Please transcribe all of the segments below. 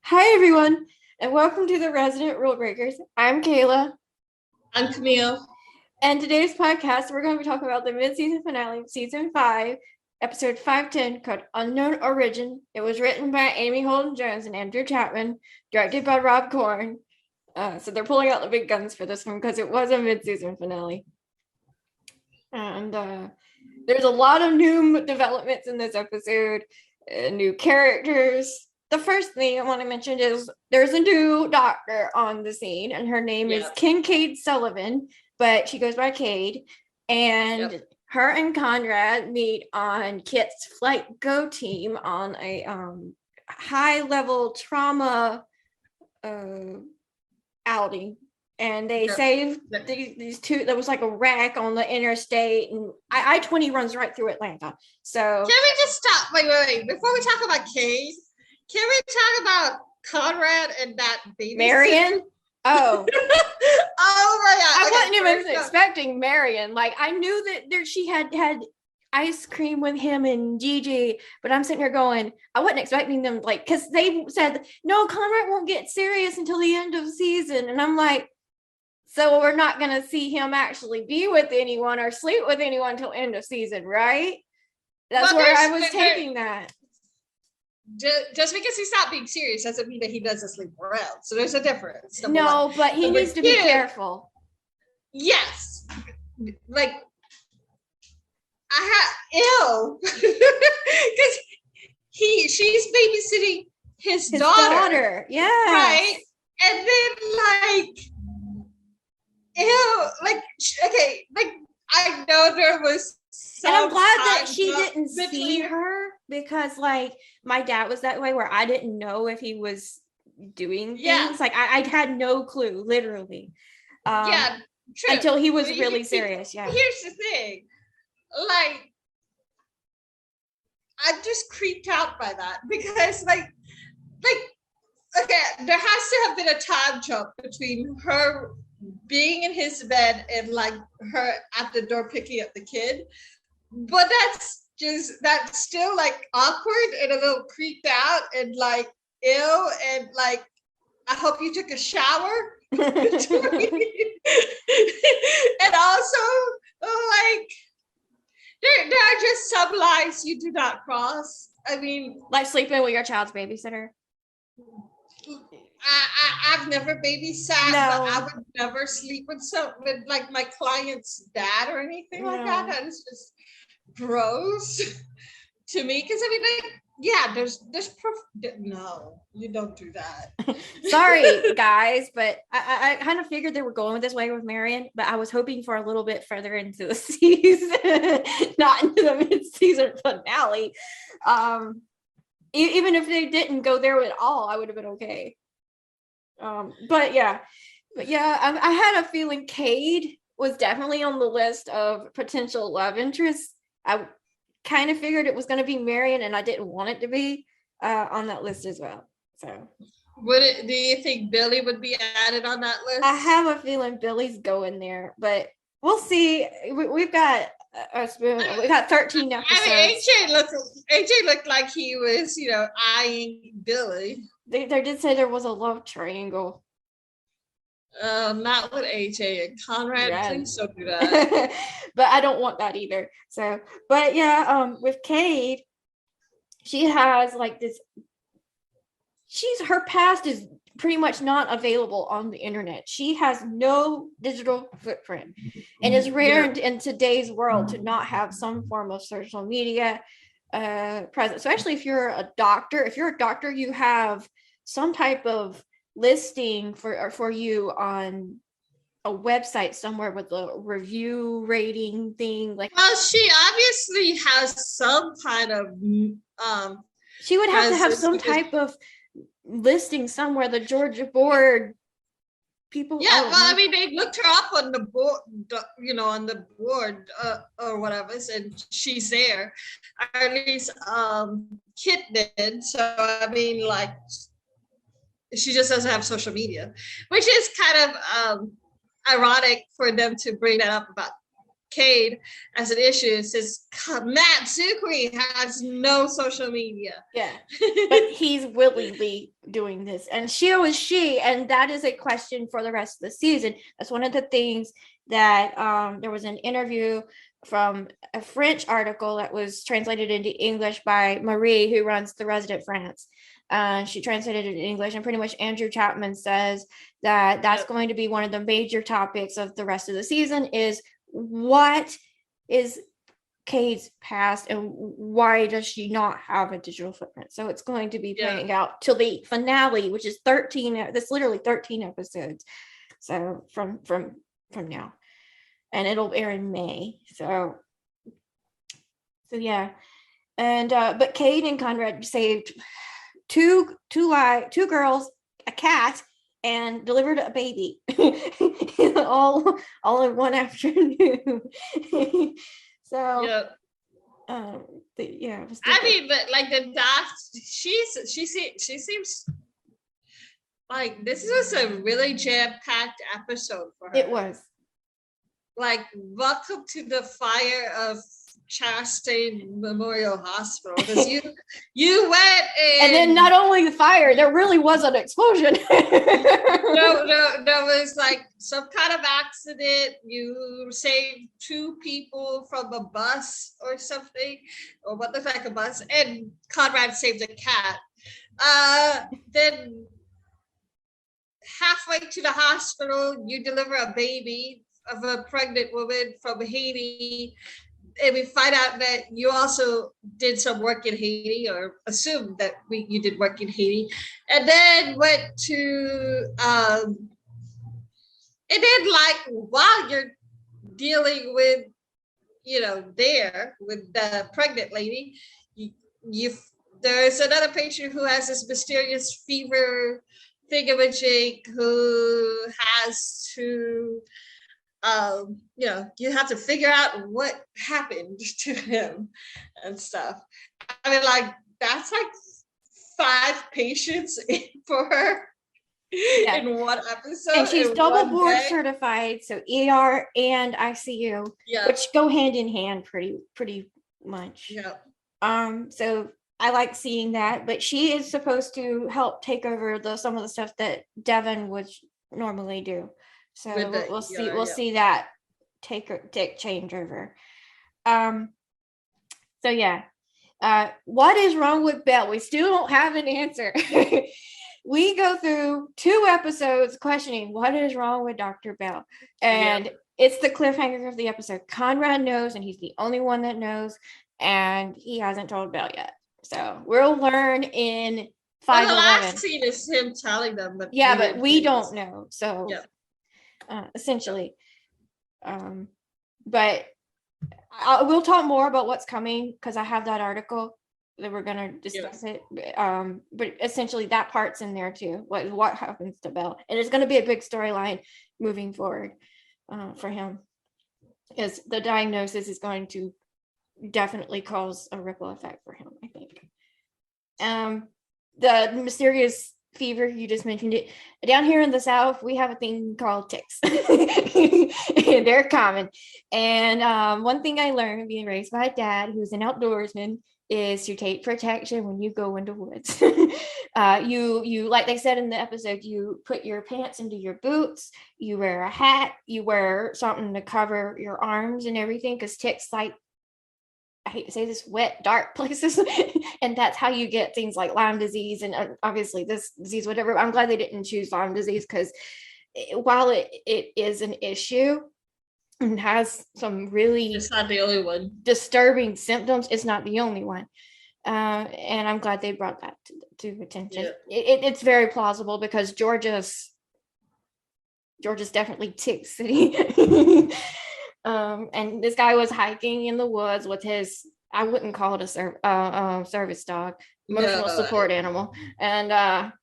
Hi, everyone, and welcome to the Resident Rulebreakers. I'm Kayla, I'm Camille. and today's podcast, we're going to be talking about the mid-season finale of Season 5, Episode 510, called Unknown Origin. It was written by Amy Holden Jones and Andrew Chapman, directed by Rob Corn. So they're pulling out the big guns for this one because it was a mid-season finale. And there's a lot of new developments in this episode, new characters. The first thing I want to mention is there's a new doctor on the scene, and her name is Cade Sullivan, but she goes by Cade. And her and Conrad meet on Kit's Flight Go team on a high-level trauma outing. And they save these two. There was like a wreck on the interstate, and I-20 runs right through Atlanta. So can we just stop? Wait. Before we talk about Cade, can we talk about Conrad and that baby? Marion? Oh. Oh my God. I wasn't even expecting Marion. Like, I knew that she had ice cream with him and Gigi, but I'm sitting here going, I wasn't expecting them, like, because they said, no, Conrad won't get serious until the end of the season. And I'm like, so we're not going to see him actually be with anyone or sleep with anyone until end of season, right? That's where I was taking that. Just because he's not being serious doesn't mean that he doesn't sleep around. So there's a difference. No, but he needs to be careful. Yes. Like, because she's babysitting his daughter. Yeah. Right. And then okay, I know there was and I'm glad that she didn't see her, because like my dad was that way, where I didn't know if he was doing things. Like I had no clue, literally. True. Until he was really serious. Yeah. Here's the thing. Like, I'm just creeped out by that, because okay, there has to have been a time jump between her being in his bed and like her at the door picking up the kid, but that's still like awkward and a little creeped out and like ill, and like I hope you took a shower. And also like there are just some lines you do not cross. I mean, like sleeping with your child's babysitter. I've never babysat, but I would never sleep with like my client's dad or anything like that. That is just gross to me. Because I mean, there's no, you don't do that. Sorry, guys, but I kind of figured they were going this way with Marion, but I was hoping for a little bit further into the season, not into the mid-season finale. Even if they didn't go there at all, I would have been okay. But yeah, I had a feeling Cade was definitely on the list of potential love interests. I kind of figured it was going to be Marion, and I didn't want it to be on that list as well. So, do you think Billie would be added on that list? I have a feeling Billie's going there, but we'll see. We've got we got 13 episodes. I mean, AJ looked like he was, eyeing Billie. They did say there was a love triangle. Not with AJ and Conrad. Please don't do that. But I don't want that either. So, but yeah, with Cade, she has like this. Her past is pretty much not available on the internet. She has no digital footprint, and it's rare in today's world to not have some form of social media present. Especially if you're a doctor. If you're a doctor, you have some type of listing for you on a website somewhere with a review rating thing. Like, well, she obviously has some kind of she would have to have some type of listing somewhere. The Georgia board people. Yeah, well, I mean, they looked her up on the board, on the board or whatever, and she's there. Or at least Kit did. So I mean, like, she just doesn't have social media, which is kind of ironic for them to bring that up about Cade as an issue since Matt Zuckery has no social media. Yeah, but he's willingly doing this, and she was she, and that is a question for the rest of the season. That's one of the things that there was an interview from a French article that was translated into English by Marie, who runs the Resident France. She translated it in English, and pretty much Andrew Chapman says that that's going to be one of the major topics of the rest of the season is what is Cade's past and why does she not have a digital footprint. So it's going to be playing out till the finale, which is 13. That's literally 13 episodes. So from now, and it'll air in May. So yeah, and but Cade and Conrad saved two girls, a cat, and delivered a baby all in one afternoon. So I mean, but like the doc, she seems like this was a really jam-packed episode for her. It was. Like, welcome to the fire of Chastain Memorial Hospital, because you went in, and then not only the fire, there really was an explosion. no, there was like some kind of accident. You saved 2 people from a bus or something, or what looks like a bus, and Conrad saved a cat. Then halfway to the hospital, you deliver a baby of a pregnant woman from Haiti. And we find out that you also did some work in Haiti, or assumed that you did work in Haiti, and then went to, and then like while you're dealing with, there with the pregnant lady, there's another patient who has this mysterious fever thingamajig who has to. You have to figure out what happened to him and stuff. I mean, like, that's like 5 patients for her in one episode. And she's double board certified, so ER and ICU, which go hand in hand pretty much. Yeah. So I like seeing that, but she is supposed to help take over some of the stuff that Devin would normally do. So we'll see that take change over. So yeah. What is wrong with Belle? We still don't have an answer. We go through 2 episodes questioning what is wrong with Dr. Belle. And it's the cliffhanger of the episode. Conrad knows, and he's the only one that knows, and he hasn't told Belle yet. So we'll learn in 5:11. The last scene is him telling them, but we don't know. So essentially, but we'll talk more about what's coming because I have that article that we're going to discuss it. But essentially that part's in there too. What happens to Belle, and it's going to be a big storyline moving forward for him, because the diagnosis is going to definitely cause a ripple effect for him, I think. The mysterious fever, you just mentioned it. Down here in the South, we have a thing called ticks. They're common. And one thing I learned being raised by a dad who's an outdoorsman is to take protection when you go into woods. You like they said in the episode, you put your pants into your boots, you wear a hat, you wear something to cover your arms and everything, because ticks like, I hate to say this, wet, dark places. And that's how you get things like Lyme disease and obviously this disease, whatever. I'm glad they didn't choose Lyme disease, because while it is an issue and has some really, it's not the only one, disturbing symptoms, it's not the only one. And I'm glad they brought that to attention. It's very plausible because Georgia's definitely tick city. And this guy was hiking in the woods with his, I wouldn't call it a service dog, emotional support animal. And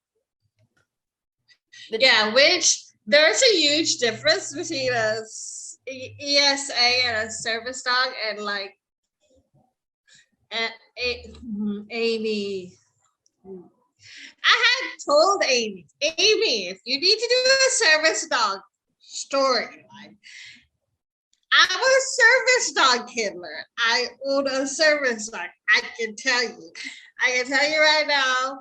which there's a huge difference between a ESA and a service dog, and like Amy. I had told Amy, if you need to do a service dog storyline, I'm a service dog handler. I own a service dog. I can tell you right now.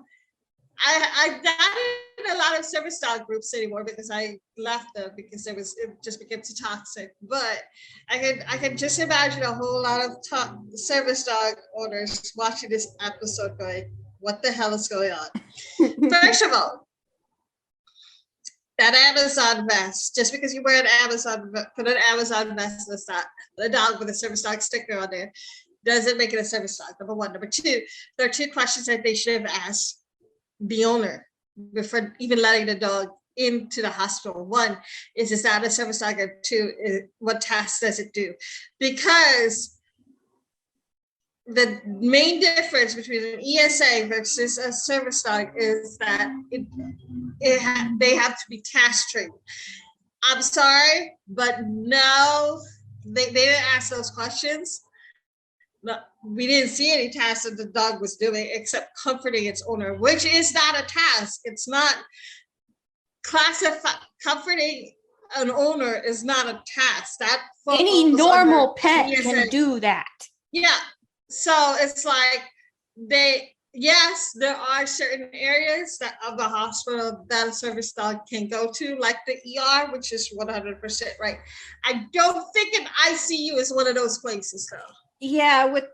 I'm not in a lot of service dog groups anymore because I left them because it just became too toxic. But I can just imagine a whole lot of service dog owners watching this episode going, "What the hell is going on?" First of all, that Amazon vest, just because you wear put an Amazon vest that's not a dog with a service dog sticker on there, doesn't make it a service dog. Number one. Number two, there are two questions that they should have asked the owner before even letting the dog into the hospital. One is that a service dog? And two, what tasks does it do? Because the main difference between an ESA versus a service dog is that they have to be task trained. I'm sorry, but no, they didn't ask those questions. No, we didn't see any tasks that the dog was doing except comforting its owner, which is not a task. It's not classified. Comforting an owner is not a task. That any normal pet can do that. Yeah. So it's like there are certain areas of the hospital that a service dog can go to, like the ER, which is 100% right. I don't think an ICU is one of those places, though. Yeah, with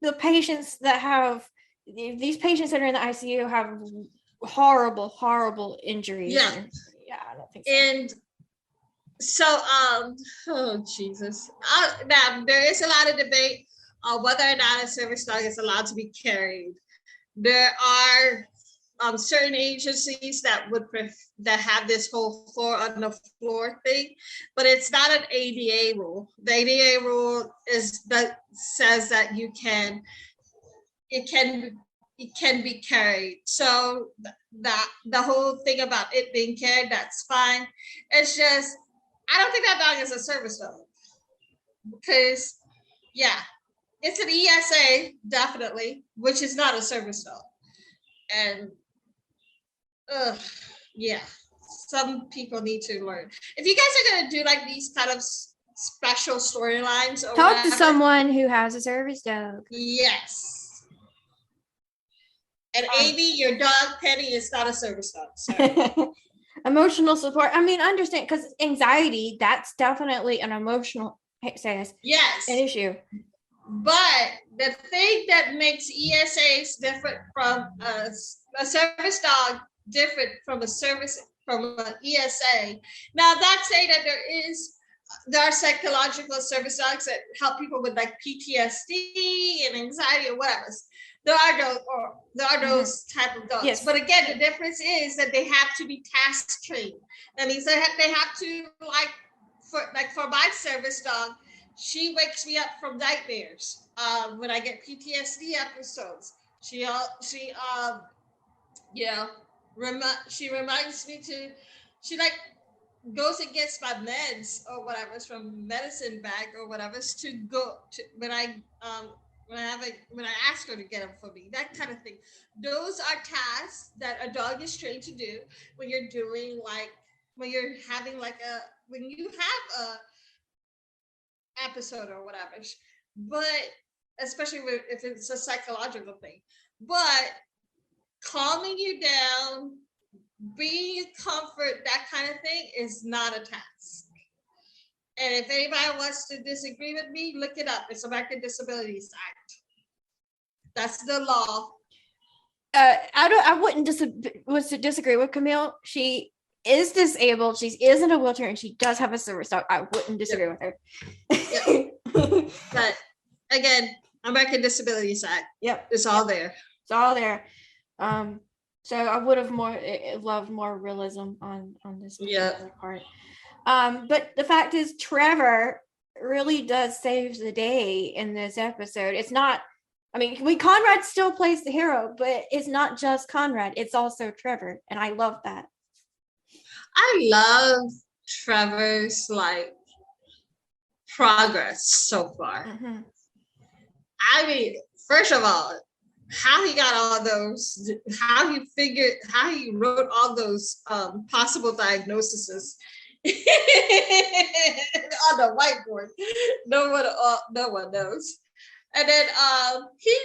the patients that have these patients that are in the ICU have horrible injuries. Yeah, I don't think so. And so, oh Jesus! Now there is a lot of debate on whether or not a service dog is allowed to be carried. There are certain agencies that have this whole floor on the floor thing, but it's not an ADA rule. The ADA rule says that it can be carried. So that the whole thing about it being carried, that's fine. It's just, I don't think that dog is a service dog because, yeah, it's an ESA, definitely, which is not a service dog. And yeah, some people need to learn. If you guys are going to do like these kind of special storylines, talk to someone who has a service dog. Yes. And Amy, your dog Penny is not a service dog. Sorry. Emotional support. I mean, I understand, because anxiety, that's definitely an emotional an issue. But the thing that makes ESAs different from a service dog, different from an ESA. Now, that's saying that there are psychological service dogs that help people with like PTSD and anxiety or whatever. There are those type of dogs. Yes. But again, the difference is that they have to be task trained. That means they have to for my service dog, she wakes me up from nightmares when I get PTSD episodes. She reminds me she like goes and gets my meds or whatever from medicine bag or whatever to go to when I ask her to get them for me, that kind of thing. Those are tasks that a dog is trained to do when you're doing when you have a episode or whatever, but especially if it's a psychological thing. But calming you down, being comfort, that kind of thing is not a task. And if anybody wants to disagree with me, look it up. It's American Disabilities Act. That's the law. I wouldn't disagree with Camille. She is disabled. She is in a wheelchair, and she does have a service dog. I wouldn't disagree with her. But again, American Disabilities Act. Yep, it's all there. It's all there. So I would have loved more realism on this part. But the fact is, Trevor really does save the day in this episode. It's not. I mean, Conrad still plays the hero, but it's not just Conrad. It's also Trevor, and I love that. I love Trevor's progress so far. Mm-hmm. I mean, first of all, how he got all those, how he wrote all those possible diagnoses on the whiteboard. No one knows. And then he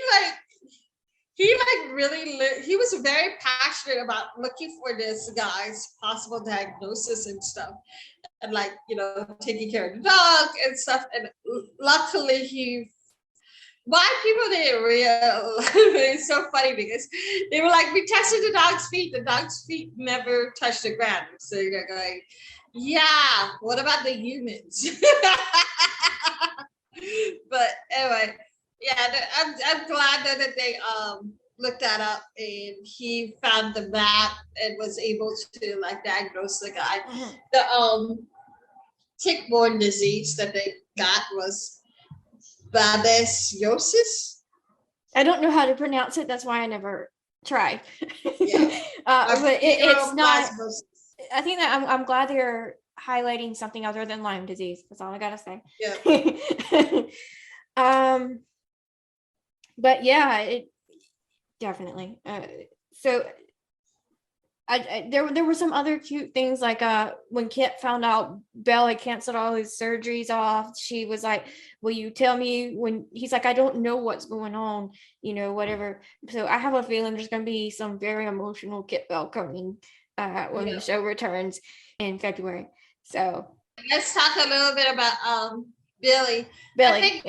was very passionate about looking for this guy's possible diagnosis and stuff, and taking care of the dog and stuff. And luckily why people didn't realize it's so funny because they were like, we tested the dog's feet never touched the ground. So you're going, yeah, what about the humans? But anyway, yeah, I'm glad that they looked that up and he found the map and was able to diagnose the guy. The tick-borne disease that they got was babesiosis. I don't know how to pronounce it. That's why I never tried. Yeah. But it's not. I think that I'm glad they're highlighting something other than Lyme disease. That's all I gotta say. Yeah. But yeah, it definitely. So there were some other cute things like when Kit found out Belle had canceled all his surgeries off, she was like, will you tell me when he's like, I don't know what's going on, whatever. So I have a feeling there's going to be some very emotional Kit Belle coming when the show returns in February. So let's talk a little bit about Billie. Billie.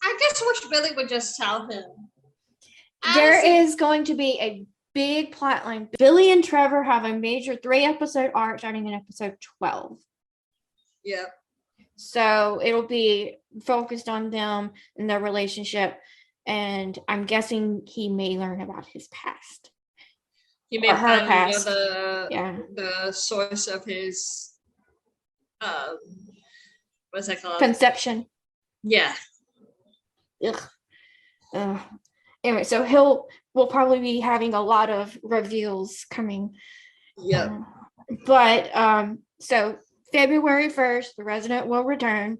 I just wish Billie would just tell him. There is going to be a big plot line. Billie and Trevor have a major 3-episode arc starting in episode 12. Yeah. So it'll be focused on them and their relationship. And I'm guessing he may learn about his past. He may find the source of his what's that called? Conception. Yeah. Ugh. Anyway, so we'll probably be having a lot of reveals coming. Yeah. But so February 1st, the resident will return.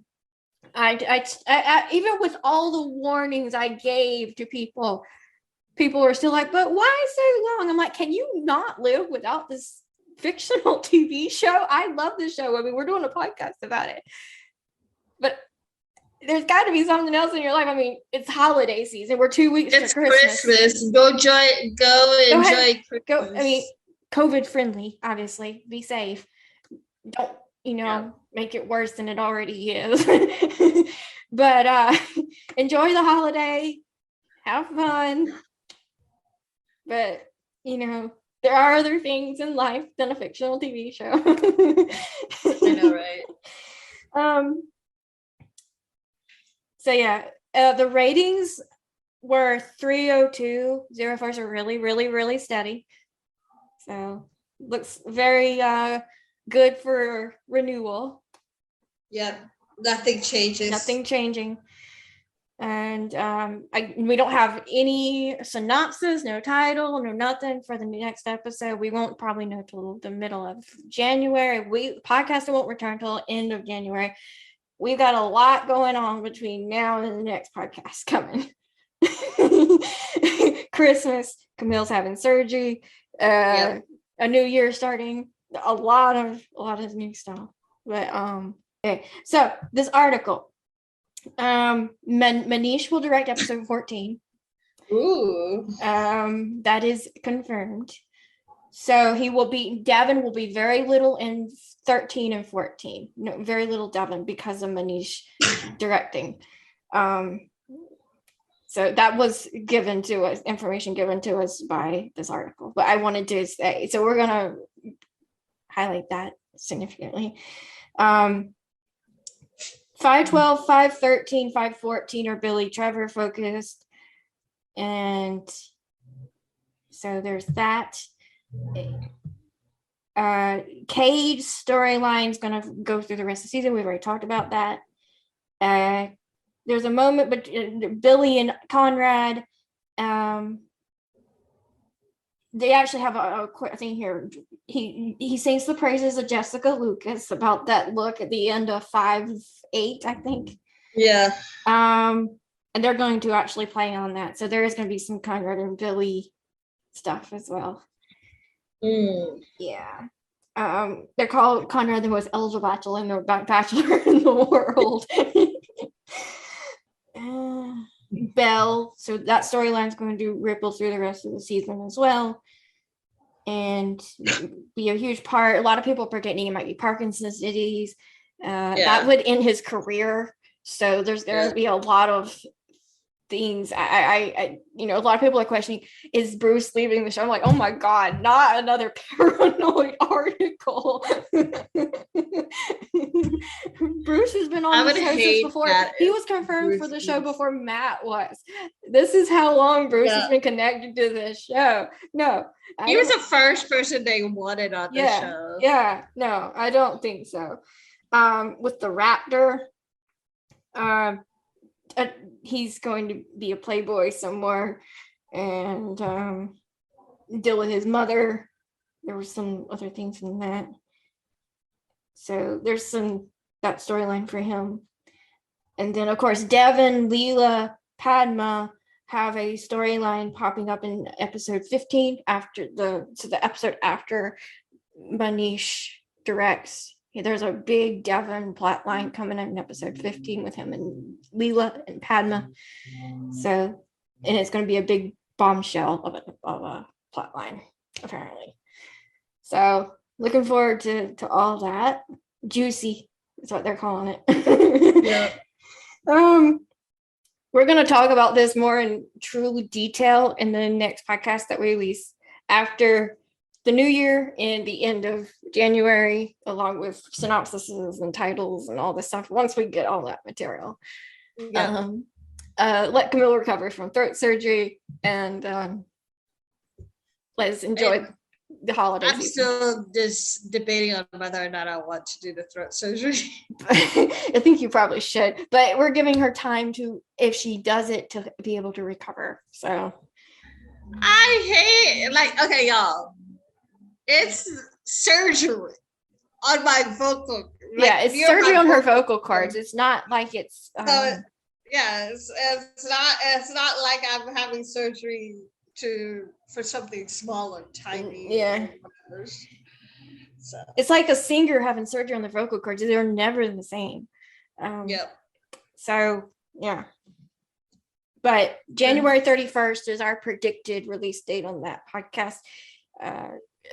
I even with all the warnings I gave to people are still like, but why so long? I'm like, can you not live without this fictional TV show? I love this show. I mean, we're doing a podcast about it. But there's got to be something else in your life. I mean, it's holiday season. We're 2 weeks to Christmas. Go enjoy Christmas. Go. I mean, COVID friendly. Obviously, be safe. Don't make it worse than it already is. But enjoy the holiday. Have fun. But there are other things in life than a fictional TV show. I know, right? So yeah, the ratings were 302. 04s are really, really, really steady. So looks very good for renewal. Yeah, nothing changes. Nothing changing. And we don't have any synopsis, no title, no nothing for the next episode. We won't probably know till the middle of January. Podcast won't return till end of January. We've got a lot going on between now and the next podcast coming. Christmas, Camille's having surgery, a new year starting, a lot of new stuff. But okay. So this article, Manish will direct episode 14. Ooh. That is confirmed. So Davin will be very little in 13 and 14. No, very little Davin because of Manish directing. So that was information given to us by this article. But I wanted to say, so we're gonna highlight that significantly. 512, 513, 514 are Billie Trevor focused. And so there's that. Cade's storyline is going to go through the rest of the season. We've already talked about that. There's a moment, but Billie and Conrad, they actually have a quick thing here. He sings the praises of Jessica Lucas about that look at the end of 5-8, I think. Yeah. And they're going to actually play on that. So there is going to be some Conrad and Billie stuff as well. Yeah. They're called Conrad the most eligible bachelor in the world. Belle, so that storyline is going to ripple through the rest of the season as well, and be a huge part. A lot of people are predicting it might be Parkinson's disease. That would end his career. So there's going to be a lot of things. I a lot of people are questioning, is Bruce leaving the show? I'm like, oh my god, not another paranoid article. Bruce has been on the show since before. He was confirmed Bruce for the show before Matt was. This is how long Bruce has been connected to this show. No, he was the first person they wanted on the show. Yeah, no, I don't think so. With the Raptor, he's going to be a playboy somewhere and deal with his mother. There were some other things in that. So there's that storyline for him. And then, of course, Devin, Leela, Padma have a storyline popping up in episode 15 after the episode after Manish directs. There's a big Devin plot line coming in episode 15 with him and Leela and Padma. So, and it's going to be a big bombshell of a plot line, apparently. So, looking forward to all that. Juicy is what they're calling it. Yeah. We're going to talk about this more in true detail in the next podcast that we release after the new year and the end of January, along with synopsises and titles and all this stuff. Once we get all that material, let Camille recover from throat surgery, and let's enjoy the holiday I'm season. still just debating on whether or not I want to do the throat surgery. I think you probably should, but we're giving her time to, if she does it, to be able to recover. So I hate, okay, y'all. It's surgery on my vocal. It's surgery on her vocal cords. It's not like it's. It's not like I'm having surgery for something small and tiny. Yeah. So it's like a singer having surgery on the vocal cords. They're never the same. So yeah. But January 31st is our predicted release date on that podcast.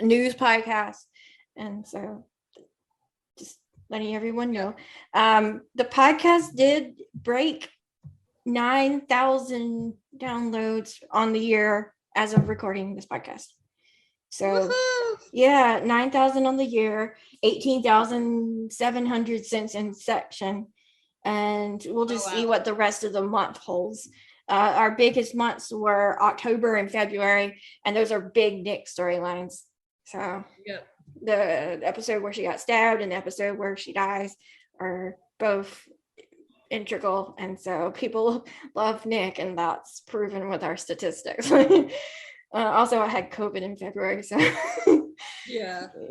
News podcast, and so just letting everyone know. The podcast did break 9,000 downloads on the year as of recording this podcast. So yeah, 9,000 on the year, 18,700 since inception, and we'll just see what the rest of the month holds. Our biggest months were October and February, and those are big Nick storylines. So the episode where she got stabbed and the episode where she dies are both integral, and so people love Nick, and that's proven with our statistics. Also, I had COVID in February, so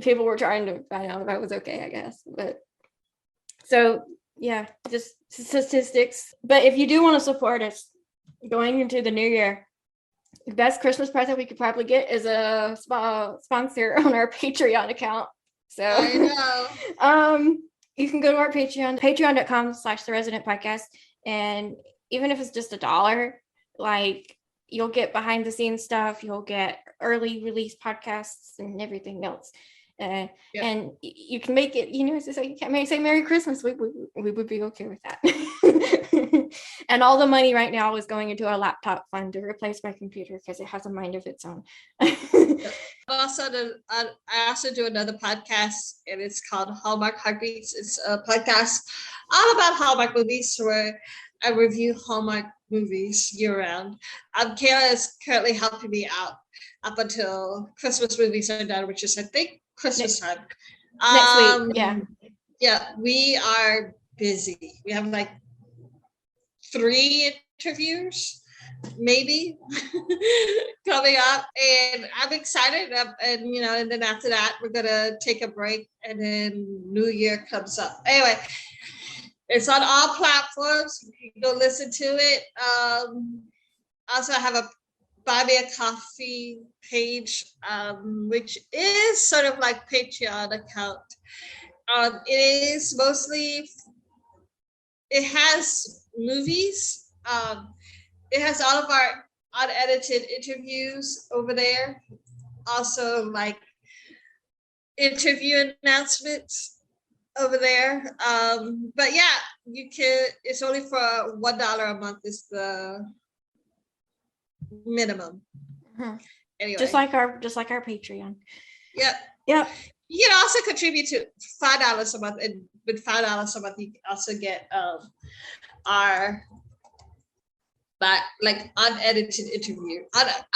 people were trying to find out if I was okay, I guess. But so just statistics. But if you do want to support us going into the new year, the best Christmas present we could probably get is a sponsor on our Patreon account. So I know. You can go to our Patreon, patreon.com/theresidentpodcast, and even if it's just $1, like, you'll get behind the scenes stuff, you'll get early release podcasts and everything else. And you can make it, so you can't say Merry Christmas. We would be okay with that. And all the money right now is going into a laptop fund to replace my computer because it has a mind of its own. I also do another podcast, and it's called Hallmark Heartbeats. It's a podcast all about Hallmark movies where I review Hallmark movies year round. Kayla is currently helping me out up until Christmas movies are done, which is, I think, Christmas time. Next week, yeah, we are busy. We have like 3 interviews, maybe, coming up, and I'm excited. And then after that, we're gonna take a break, and then New Year comes up. Anyway, it's on all platforms. You can go listen to it. Also, I have a Buy Me a Coffee page, which is sort of like Patreon account. It is mostly, it has movies. It has all of our unedited interviews over there. Also, like interview announcements over there. But yeah, you can. It's only for $1 a month is the minimum. Mhm. Anyway, Just like our Patreon. Yep. Yep. You can also contribute to $5 a month, and with $5 a month, you can also get our like unedited interview,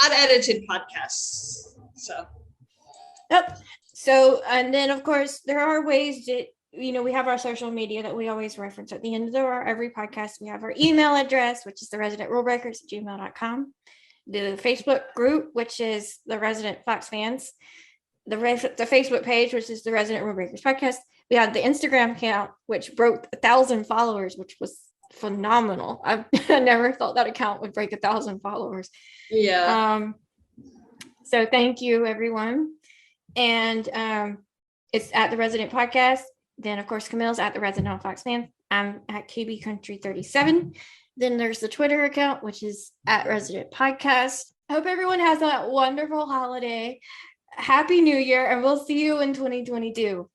unedited podcasts. So. Yep. So, and then of course there are ways that we have our social media that we always reference at the end of every podcast. We have our email address, which is the resident rulebreakers at gmail.com. The Facebook group, which is the Resident Fox Fans. The Facebook page, which is the Resident Rulebreakers podcast. We have the Instagram account, which broke 1,000 followers, which was phenomenal. I never thought that account would break 1,000 followers. Yeah. So thank you, everyone. And it's at the Resident Podcast. Then, of course, Camille's at the Resident Fox Fan. I'm at KB Country 37. Then there's the Twitter account, which is at Resident Podcast. I hope everyone has a wonderful holiday. Happy New Year, and we'll see you in 2022.